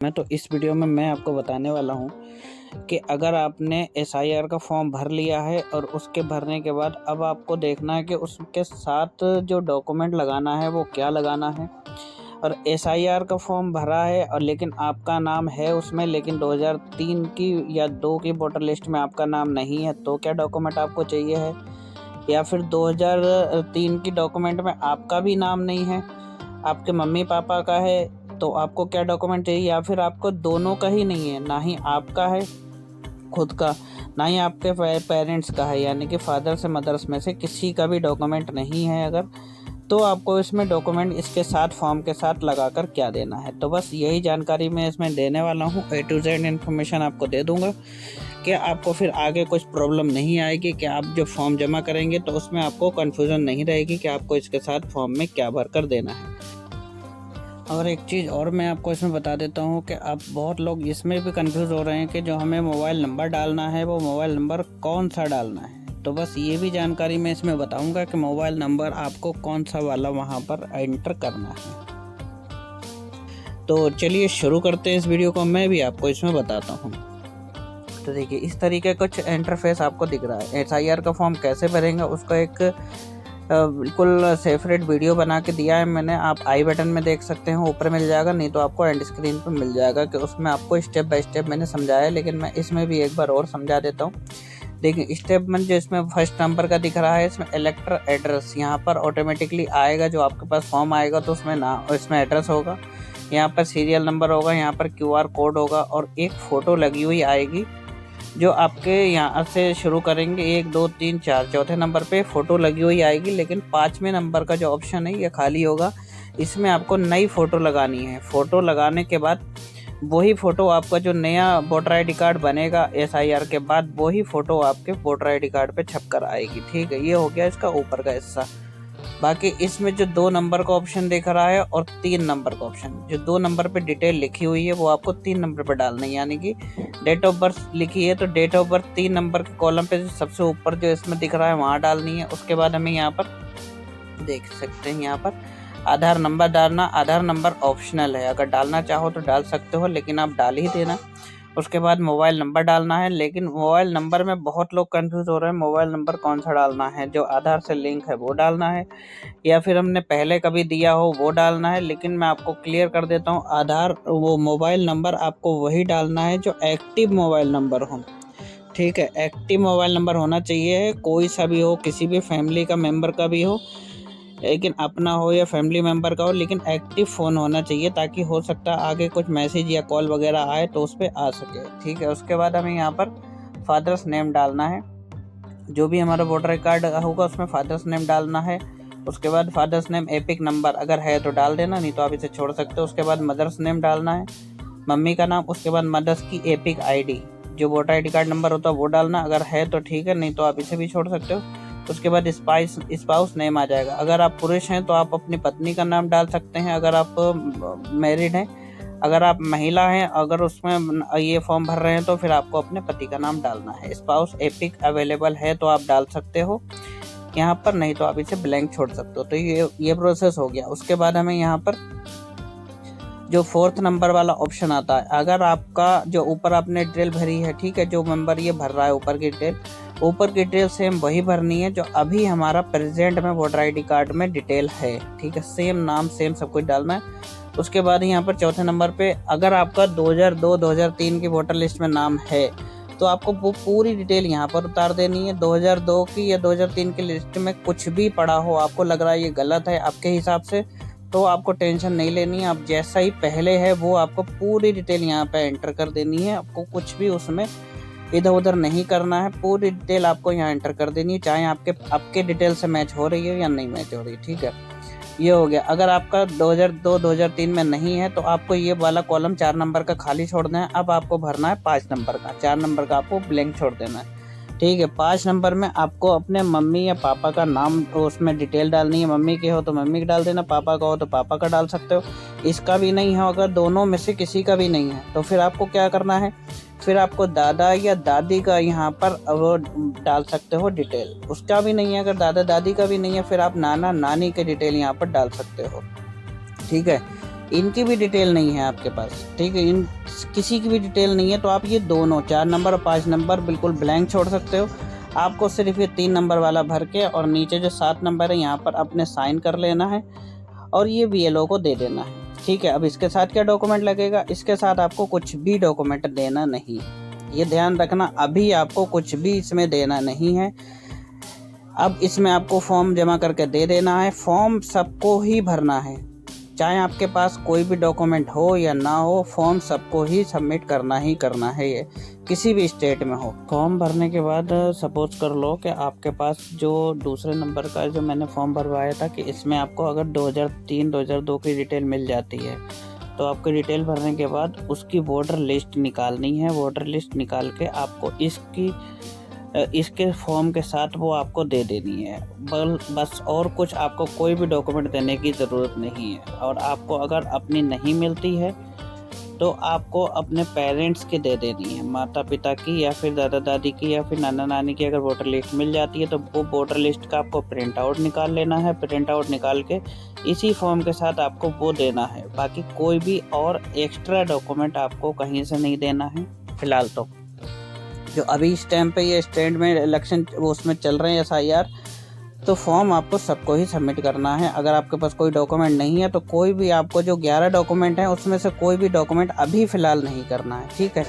तो इस वीडियो में मैं आपको बताने वाला हूँ कि अगर आपने एसआईआर का फॉर्म भर लिया है और उसके भरने के बाद अब आपको देखना है कि उसके साथ जो डॉक्यूमेंट लगाना है वो क्या लगाना है। और एसआईआर का फॉर्म भरा है और लेकिन आपका नाम है उसमें, लेकिन 2003 की या 2 की वोटर लिस्ट में आपका नाम नहीं है, तो क्या डॉक्यूमेंट आपको चाहिए है। या फिर 2003 की डॉक्यूमेंट में आपका भी नाम नहीं है, आपके मम्मी पापा का है, तो आपको क्या डॉक्यूमेंट चाहिए। या फिर आपको दोनों का ही नहीं है, ना ही आपका है खुद का, ना ही आपके पेरेंट्स का है, यानी कि फादर से मदर्स में से किसी का भी डॉक्यूमेंट नहीं है अगर, तो आपको इसमें डॉक्यूमेंट इसके साथ फॉर्म के साथ लगाकर क्या देना है। तो बस यही जानकारी मैं इसमें देने वाला हूँ, A to Z इन्फॉर्मेशन आपको दे दूँगा कि आपको फिर आगे कुछ प्रॉब्लम नहीं आएगी कि आप जब फॉर्म जमा करेंगे तो उसमें आपको कन्फ्यूज़न नहीं रहेगी कि आपको इसके साथ फॉर्म में क्या भर कर देना है। और एक चीज़ और मैं आपको इसमें बता देता हूँ कि आप बहुत लोग इसमें भी कंफ्यूज हो रहे हैं कि जो हमें मोबाइल नंबर डालना है वो मोबाइल नंबर कौन सा डालना है। तो बस ये भी जानकारी मैं इसमें बताऊँगा कि मोबाइल नंबर आपको कौन सा वाला वहाँ पर एंटर करना है। तो चलिए शुरू करते हैं इस वीडियो को, मैं भी आपको इसमें बताता हूँ। तो देखिए इस तरीके का कुछ इंटरफेस आपको दिख रहा है। एसआईआर का फॉर्म कैसे भरेंगे उसका एक बिल्कुल सेपरेट वीडियो बना के दिया है मैंने, आप आई बटन में देख सकते हैं, ऊपर मिल जाएगा, नहीं तो आपको एंड स्क्रीन पर मिल जाएगा कि उसमें आपको स्टेप बाय स्टेप मैंने समझाया है। लेकिन मैं इसमें भी एक बार और समझा देता हूँ। देखिए स्टेप में जो इसमें फर्स्ट नंबर का दिख रहा है, इसमें इलेक्टर एड्रेस यहाँ पर ऑटोमेटिकली आएगा। जो आपके पास फॉर्म आएगा तो उसमें इसमें एड्रेस होगा, यहाँ पर सीरियल नंबर होगा, यहाँ पर QR कोड होगा और एक फ़ोटो लगी हुई आएगी जो आपके यहाँ से शुरू करेंगे 1 2 3 4, चौथे नंबर पे फ़ोटो लगी हुई आएगी। लेकिन 5वें नंबर का जो ऑप्शन है ये खाली होगा, इसमें आपको नई फ़ोटो लगानी है। फ़ोटो लगाने के बाद वही फ़ोटो आपका जो नया वोटर ID कार्ड बनेगा एसआईआर के बाद, वही फ़ोटो आपके वोटर ID कार्ड पे छप कर आएगी। ठीक है, ये हो गया इसका ऊपर का हिस्सा। बाकी इसमें जो 2 नंबर का ऑप्शन दिख रहा है और 3 नंबर का ऑप्शन, जो 2 नंबर पे डिटेल लिखी हुई है वो आपको 3 नंबर पे डालना है। यानी कि डेट ऑफ बर्थ लिखी है तो डेट ऑफ बर्थ 3 नंबर के कॉलम पे सबसे ऊपर जो इसमें दिख रहा है वहाँ डालनी है। उसके बाद हमें यहाँ पर देख सकते हैं, यहाँ पर आधार नंबर डालना। आधार नंबर ऑप्शनल है, अगर डालना चाहो तो डाल सकते हो, लेकिन आप डाल ही देना। उसके बाद मोबाइल नंबर डालना है, लेकिन मोबाइल नंबर में बहुत लोग कंफ्यूज हो रहे हैं, मोबाइल नंबर कौन सा डालना है। जो आधार से लिंक है वो डालना है या फिर हमने पहले कभी दिया हो वो डालना है। लेकिन मैं आपको क्लियर कर देता हूँ, आधार वो मोबाइल नंबर आपको वही डालना है जो एक्टिव मोबाइल नंबर हो। ठीक है, एक्टिव मोबाइल नंबर होना चाहिए, कोई सा भी हो, किसी भी फैमिली का मेंबर का भी हो, लेकिन अपना हो या फैमिली मेंबर का हो, लेकिन एक्टिव फ़ोन होना चाहिए ताकि हो सकता है आगे कुछ मैसेज या कॉल वगैरह आए तो उस पर आ सके। ठीक है, उसके बाद हमें यहाँ पर फादर्स नेम डालना है। जो भी हमारा वोटर कार्ड होगा उसमें फादर्स नेम डालना है। उसके बाद फादर्स नेम एपिक नंबर अगर है तो डाल देना, नहीं तो आप इसे छोड़ सकते हो। उसके बाद मदर्स नेम डालना है, मम्मी का नाम। उसके बाद मदर्स की एपिक ID, जो वोटर ID कार्ड नंबर होता है वो डालना, अगर है तो ठीक है, नहीं तो आप इसे भी छोड़ सकते हो। उसके बाद स्पाउस नेम आ जाएगा। अगर आप पुरुष हैं तो आप अपनी पत्नी का नाम डाल सकते हैं, अगर आप मैरिड हैं। अगर आप महिला हैं, अगर उसमें ये फॉर्म भर रहे हैं तो फिर आपको अपने पति का नाम डालना है। स्पाउस एपिक अवेलेबल है तो आप डाल सकते हो यहाँ पर, नहीं तो आप इसे ब्लैंक छोड़ सकते हो। तो ये प्रोसेस हो गया। उसके बाद हमें यहाँ पर जो 4th नंबर वाला ऑप्शन आता है, अगर आपका जो ऊपर आपने डिटेल भरी है, ठीक है, जो मेंबर ये भर रहा है ऊपर की डिटेल सेम वही भरनी है जो अभी हमारा प्रेजेंट में वोटर ID कार्ड में डिटेल है। ठीक है, सेम नाम सेम सब कुछ डालना है। उसके बाद यहाँ पर चौथे नंबर पे अगर आपका 2002 2003 की वोटर लिस्ट में नाम है तो आपको वो पूरी डिटेल यहाँ पर उतार देनी है। 2002 की या 2003 की लिस्ट में कुछ भी पड़ा हो, आपको लग रहा है ये गलत है आपके हिसाब से, तो आपको टेंशन नहीं लेनी है। आप जैसा ही पहले है वो आपको पूरी डिटेल यहाँ पे एंटर कर देनी है। आपको कुछ भी उसमें इधर उधर नहीं करना है, पूरी डिटेल आपको यहाँ एंटर कर देनी है, चाहे आपके डिटेल से मैच हो रही है या नहीं मैच हो रही। ठीक है, ये हो गया। अगर आपका 2002 2003 में नहीं है तो आपको ये वाला कॉलम 4 नंबर का खाली छोड़ना है। अब आपको भरना है 5 नंबर का, 4 नंबर का आपको ब्लैंक छोड़ देना है। ठीक है, 5 नंबर में आपको अपने मम्मी या पापा का नाम उसमें डिटेल डालनी है। मम्मी के हो तो मम्मी का डाल देना, पापा का हो तो पापा का डाल सकते हो। इसका भी नहीं है, अगर दोनों में से किसी का भी नहीं है तो फिर आपको क्या करना है, फिर आपको दादा या दादी का यहाँ पर वो डाल सकते हो डिटेल। उसका भी नहीं है, अगर दादा दादी का भी नहीं है फिर आप नाना नानी के डिटेल यहाँ पर डाल सकते हो। ठीक है, इनकी भी डिटेल नहीं है आपके पास, ठीक है, इन किसी की भी डिटेल नहीं है, तो आप ये दोनों 4 नंबर और 5 नंबर बिल्कुल ब्लैंक छोड़ सकते हो। आपको सिर्फ ये 3 नंबर वाला भर के और नीचे जो 7 नंबर है यहाँ पर अपने साइन कर लेना है और ये BLO को दे देना है, ठीक है। अब इसके साथ क्या डॉक्यूमेंट लगेगा, इसके साथ आपको कुछ भी डॉक्यूमेंट देना नहीं, ये ध्यान रखना, अभी आपको कुछ भी इसमें देना नहीं है। अब इसमें आपको फॉर्म जमा करके दे देना है। फॉर्म सबको ही भरना है, चाहे आपके पास कोई भी डॉक्यूमेंट हो या ना हो, फॉर्म सबको ही सबमिट करना ही करना है, ये किसी भी स्टेट में हो। फॉर्म भरने के बाद सपोज कर लो कि आपके पास जो दूसरे नंबर का जो मैंने फॉर्म भरवाया था कि इसमें आपको अगर 2003-2002 की डिटेल मिल जाती है, तो आपको डिटेल भरने के बाद उसकी वोटर लिस्ट निकालनी है। वोटर लिस्ट निकाल के आपको इसके फॉर्म के साथ वो आपको दे देनी है, बस और कुछ आपको कोई भी डॉक्यूमेंट देने की ज़रूरत नहीं है। और आपको अगर अपनी नहीं मिलती है तो आपको अपने पेरेंट्स की दे देनी है, माता पिता की या फिर दादा दादी की या फिर नाना नानी की। अगर वोटर लिस्ट मिल जाती है तो वो वोटर लिस्ट का आपको प्रिंट आउट निकाल लेना है। प्रिंट आउट निकाल के इसी फॉर्म के साथ आपको वो देना है, बाकी कोई भी और एक्स्ट्रा डॉक्यूमेंट आपको कहीं से नहीं देना है फ़िलहाल। तो जो अभी इस टाइम पे ये स्टेट में इलेक्शन उसमें चल रहे हैं SIR, तो फॉर्म आपको सबको ही सबमिट करना है। अगर आपके पास कोई डॉक्यूमेंट नहीं है तो कोई भी आपको जो 11 डॉक्यूमेंट हैं उसमें से कोई भी डॉक्यूमेंट अभी फ़िलहाल नहीं करना है, ठीक है।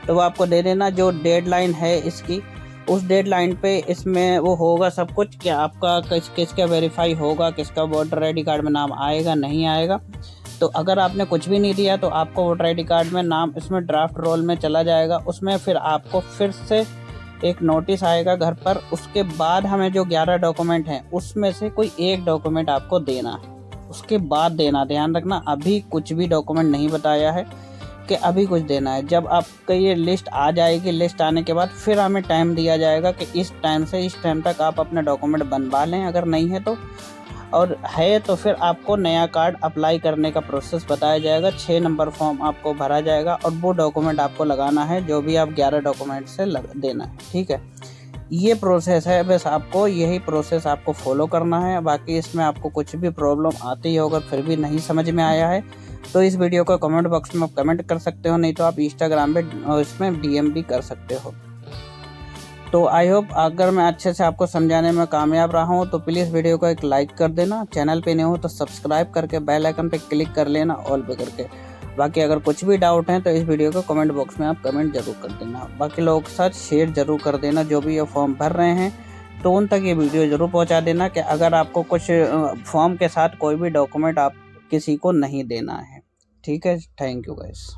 तो वो आपको दे देना। जो डेडलाइन है इसकी, उस डेडलाइन पे इसमें वो होगा सब कुछ कि आपका किसका वेरीफाई होगा, किसका वोटर ID कार्ड में नाम आएगा नहीं आएगा। तो अगर आपने कुछ भी नहीं दिया तो आपको वोटर ID कार्ड में नाम इसमें ड्राफ्ट रोल में चला जाएगा, उसमें फिर आपको फिर से एक नोटिस आएगा घर पर। उसके बाद हमें जो 11 डॉक्यूमेंट हैं उसमें से कोई एक डॉक्यूमेंट आपको देना है, उसके बाद देना। ध्यान रखना, अभी कुछ भी डॉक्यूमेंट नहीं बताया है कि अभी कुछ देना है। जब आपका ये लिस्ट आ जाएगी, लिस्ट आने के बाद फिर हमें टाइम दिया जाएगा कि इस टाइम से इस टाइम तक आप अपने डॉक्यूमेंट बनवा लें, अगर नहीं है तो, और है तो फिर आपको नया कार्ड अप्लाई करने का प्रोसेस बताया जाएगा। 6 नंबर फॉर्म आपको भरा जाएगा और वो डॉक्यूमेंट आपको लगाना है जो भी आप 11 डॉक्यूमेंट से देना है, ठीक है। ये प्रोसेस है, बस आपको यही प्रोसेस आपको फॉलो करना है। बाकी इसमें आपको कुछ भी प्रॉब्लम आती है, अगर फिर भी नहीं समझ में आया है तो इस वीडियो को कमेंट बॉक्स में आप कमेंट कर सकते हो, नहीं तो आप इंस्टाग्राम पे इसमें DM भी कर सकते हो। तो आई होप अगर मैं अच्छे से आपको समझाने में कामयाब रहा हूँ तो प्लीज़ वीडियो को एक लाइक कर देना। चैनल पे नहीं हो तो सब्सक्राइब करके बेल आइकन पे क्लिक कर लेना ऑल पे करके। बाकी अगर कुछ भी डाउट है तो इस वीडियो को कमेंट बॉक्स में आप कमेंट जरूर कर देना। बाकी लोगों के साथ शेयर जरूर कर देना, जो भी ये फॉर्म भर रहे हैं तो उन तक ये वीडियो ज़रूर पहुँचा देना कि अगर आपको कुछ फॉर्म के साथ कोई भी डॉक्यूमेंट आप किसी को नहीं देना है, ठीक है। Thank you guys.